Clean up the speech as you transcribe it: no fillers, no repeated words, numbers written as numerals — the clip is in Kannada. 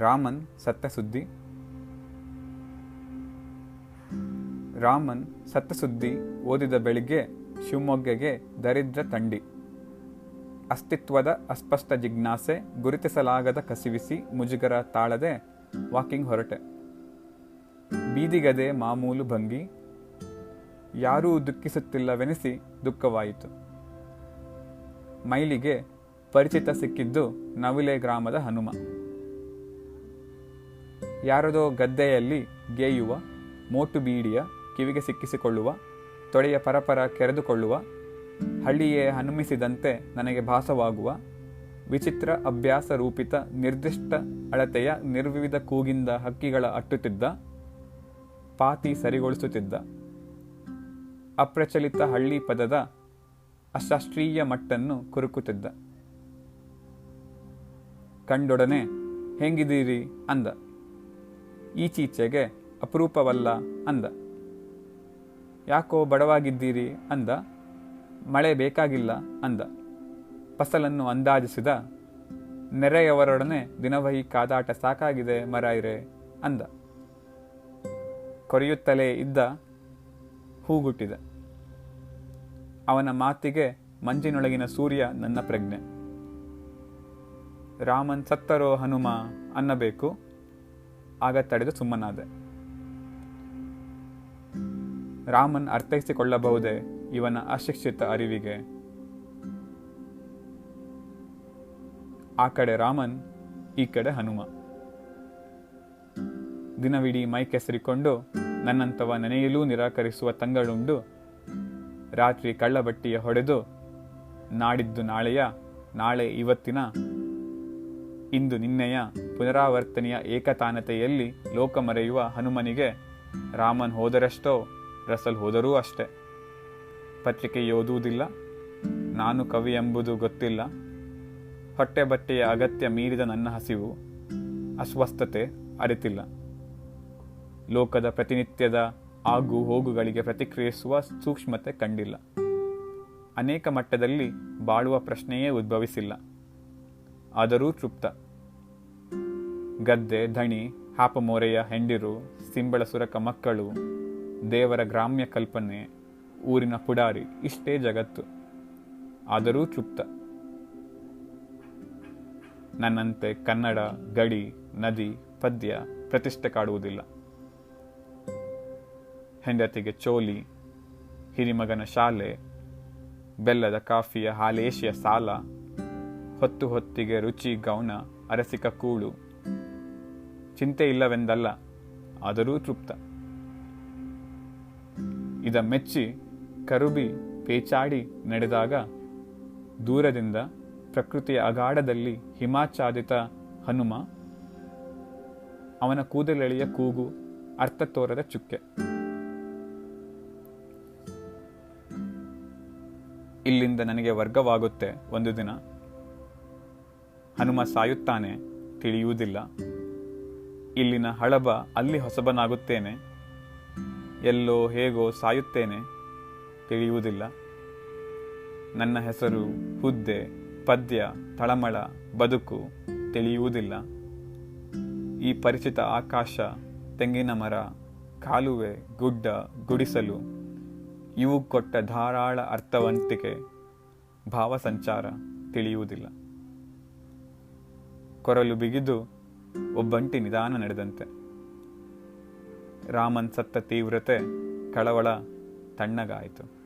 ರಾಮನ್ ಸತ್ತ ಸುದ್ದಿ. ರಾಮನ್ ಸತ್ತ ಸುದ್ದಿ ಓದಿದ ಬೆಳಿಗ್ಗೆ ಶಿವಮೊಗ್ಗಗೆ ದರಿದ್ರ ತಂಡಿ. ಅಸ್ತಿತ್ವದ ಅಸ್ಪಷ್ಟ ಜಿಜ್ಞಾಸೆ, ಗುರುತಿಸಲಾಗದ ಕಸಿವಿಸಿ, ಮುಜುಗರ ತಾಳದೆ ವಾಕಿಂಗ್ ಹೊರಟೆ. ಬೀದಿಗದೆ ಮಾಮೂಲು ಭಂಗಿ. ಯಾರೂ ದುಃಖಿಸುತ್ತಿಲ್ಲವೆನಿಸಿ ದುಃಖವಾಯಿತು. ಮೈಲಿಗೆ ಪರಿಚಿತ ಸಿಕ್ಕಿದ್ದು ನವಿಲೆ ಗ್ರಾಮದ ಹನುಮ. ಯಾರದೋ ಗದ್ದೆಯಲ್ಲಿ ಗೇಯುವ, ಮೋಟು ಬೀಡಿಯ ಕಿವಿಗೆ ಸಿಕ್ಕಿಸಿಕೊಳ್ಳುವ, ತೊಡೆಯ ಪರಪರ ಕೆರೆದುಕೊಳ್ಳುವ, ಹಳ್ಳಿಯೇ ಹನುಮಿಸಿದಂತೆ ನನಗೆ ಭಾಸವಾಗುವ, ವಿಚಿತ್ರ ಅಭ್ಯಾಸ ರೂಪಿತ ನಿರ್ದಿಷ್ಟ ಅಳತೆಯ ನಿರ್ವಿವಿಧ ಕೂಗಿಂದ ಹಕ್ಕಿಗಳ ಅಟ್ಟುತ್ತಿದ್ದ, ಪಾತಿ ಸರಿಗೊಳಿಸುತ್ತಿದ್ದ, ಅಪ್ರಚಲಿತ ಹಳ್ಳಿ ಪದದ ಅಶಾಸ್ತ್ರೀಯ ಮಟ್ಟನ್ನು ಕುರುಕುತ್ತಿದ್ದ. ಕಂಡೊಡನೆ ಹೆಂಗಿದ್ದೀರಿ ಅಂದ. ಈಚೀಚೆಗೆ ಅಪರೂಪವಲ್ಲ ಅಂದ. ಯಾಕೋ ಬಡವಾಗಿದ್ದೀರಿ ಅಂದ. ಮಳೆ ಬೇಕಾಗಿಲ್ಲ ಅಂದ. ಫಸಲನ್ನು ಅಂದಾಜಿಸಿದ. ನೆರೆಯವರೊಡನೆ ದಿನವಹಿ ಕಾದಾಟ ಸಾಕಾಗಿದೆ ಮರಾಯ್ರೆ ಅಂದ. ಕೊರೆಯುತ್ತಲೇ ಇದ್ದ. ಹೂಗುಟ್ಟಿದ. ಅವನ ಮಾತಿಗೆ ಮಂಜಿನೊಳಗಿನ ಸೂರ್ಯ ನನ್ನ ಪ್ರಜ್ಞೆ. ರಾಮನ್ ಸತ್ತರೋ ಹನುಮ ಅನ್ನಬೇಕು. ಆಗ ತಡೆದು ಸುಮ್ಮನಾದೆ. ರಾಮನ್ ಅರ್ಥೈಸಿಕೊಳ್ಳಬಹುದೇ ಇವನ ಅಶಿಕ್ಷಿತ ಅರಿವಿಗೆ? ಆ ಕಡೆ ರಾಮನ್, ಈ ಕಡೆ ಹನುಮ. ದಿನವಿಡೀ ಮೈ ಕೆಸರಿಕೊಂಡು ನನ್ನಂತವ ನೆನೆಯಲೂ ನಿರಾಕರಿಸುವ ತಂಗಳುಂಡು, ರಾತ್ರಿ ಕಳ್ಳಬಟ್ಟಿಯ ಹೊಡೆದು ನಾಡಿದ್ದು ನಾಳೆಯ, ನಾಳೆ ಇವತ್ತಿನ, ಇಂದು ನಿನ್ನೆಯ ಪುನರಾವರ್ತನೆಯ ಏಕತಾನತೆಯಲ್ಲಿ ಲೋಕ ಮರೆಯುವ ಹನುಮನಿಗೆ ರಾಮನ್ ಹೋದರಷ್ಟೋ, ರಸಲ್ ಹೋದರೂ ಅಷ್ಟೆ. ಪತ್ರಿಕೆ ಓದುವುದಿಲ್ಲ, ನಾನು ಕವಿ ಎಂಬುದು ಗೊತ್ತಿಲ್ಲ, ಹೊಟ್ಟೆ ಬಟ್ಟೆಯ ಅಗತ್ಯ ಮೀರಿದ ನನ್ನ ಹಸಿವು, ಅಸ್ವಸ್ಥತೆ ಅರಿತಿಲ್ಲ. ಲೋಕದ ಪ್ರತಿನಿತ್ಯದ ಆಗು ಹೋಗುಗಳಿಗೆ ಪ್ರತಿಕ್ರಿಯಿಸುವ ಸೂಕ್ಷ್ಮತೆ ಕಂಡಿಲ್ಲ. ಅನೇಕ ಮಟ್ಟದಲ್ಲಿ ಬಾಳುವ ಪ್ರಶ್ನೆಯೇ ಉದ್ಭವಿಸಿಲ್ಲ. ಆದರೂ ತೃಪ್ತ. ಗದ್ದೆ, ಧಣಿ, ಹಾಪಮೋರೆಯ ಹೆಂಡಿರು, ಸಿಂಬಳ ಸುರಕ ಮಕ್ಕಳು, ದೇವರ ಗ್ರಾಮ್ಯ ಕಲ್ಪನೆ, ಊರಿನ ಪುಡಾರಿ, ಇಷ್ಟೇ ಜಗತ್ತು. ಆದರೂ ತೃಪ್ತ. ನನ್ನಂತೆ ಕನ್ನಡ, ಗಡಿ, ನದಿ, ಪದ್ಯ ಪ್ರತಿಷ್ಠೆ ಕಾಡುವುದಿಲ್ಲ. ಹೆಂಡತಿಗೆ ಚೋಲಿ, ಹಿರಿಮಗನ ಶಾಲೆ, ಬೆಲ್ಲದ ಕಾಫಿಯ ಹಾಲೇಶಿಯ ಸಾಲ, ಹೊತ್ತು ಹೊತ್ತಿಗೆ ರುಚಿ ಗೌಣ, ಅರಸಿಕ ಕೂಳು. ಚಿಂತೆ ಇಲ್ಲವೆಂದಲ್ಲ, ಆದರೂ ತೃಪ್ತ. ಇದ ಮೆಚ್ಚಿ ಕರುಬಿ ಪೇಚಾಡಿ ನಡೆದಾಗ ದೂರದಿಂದ ಪ್ರಕೃತಿಯ ಅಗಾಢದಲ್ಲಿ ಹಿಮಾಚ್ಛಾದಿತ ಹನುಮ, ಅವನ ಕೂದಲೆಳೆಯ ಕೂಗು ಅರ್ಥ ತೋರದ ಚುಕ್ಕೆ. ಇಲ್ಲಿಂದ ನನಗೆ ವರ್ಗವಾಗುತ್ತೆ ಒಂದು ದಿನ. ಹನುಮ ಸಾಯುತ್ತಾನೆ, ತಿಳಿಯುವುದಿಲ್ಲ. ಇಲ್ಲಿನ ಹಳಬ ಅಲ್ಲಿ ಹೊಸಬನಾಗುತ್ತೇನೆ. ಎಲ್ಲೋ ಹೇಗೋ ಸಾಯುತ್ತೇನೆ, ತಿಳಿಯುವುದಿಲ್ಲ. ನನ್ನ ಹೆಸರು, ಹುದ್ದೆ, ಪದ್ಯ, ತಳಮಳ, ಬದುಕು ತಿಳಿಯುವುದಿಲ್ಲ. ಈ ಪರಿಚಿತ ಆಕಾಶ, ತೆಂಗಿನ ಮರ, ಕಾಲುವೆ, ಗುಡ್ಡ, ಗುಡಿಸಲು, ಇವು ಕೊಟ್ಟ ಧಾರಾಳ ಅರ್ಥವಂತಿಕೆ, ಭಾವಸಂಚಾರ ತಿಳಿಯುವುದಿಲ್ಲ. ಕೊರಲು ಬಿಗಿದು ಒಬ್ಬಂಟಿ ನಿಧಾನ ನಡೆದಂತೆ. ರಾಮನ್ ಸತ್ತ ತೀವ್ರತೆ, ಕಳವಳ ತಣ್ಣಗಾಯಿತು.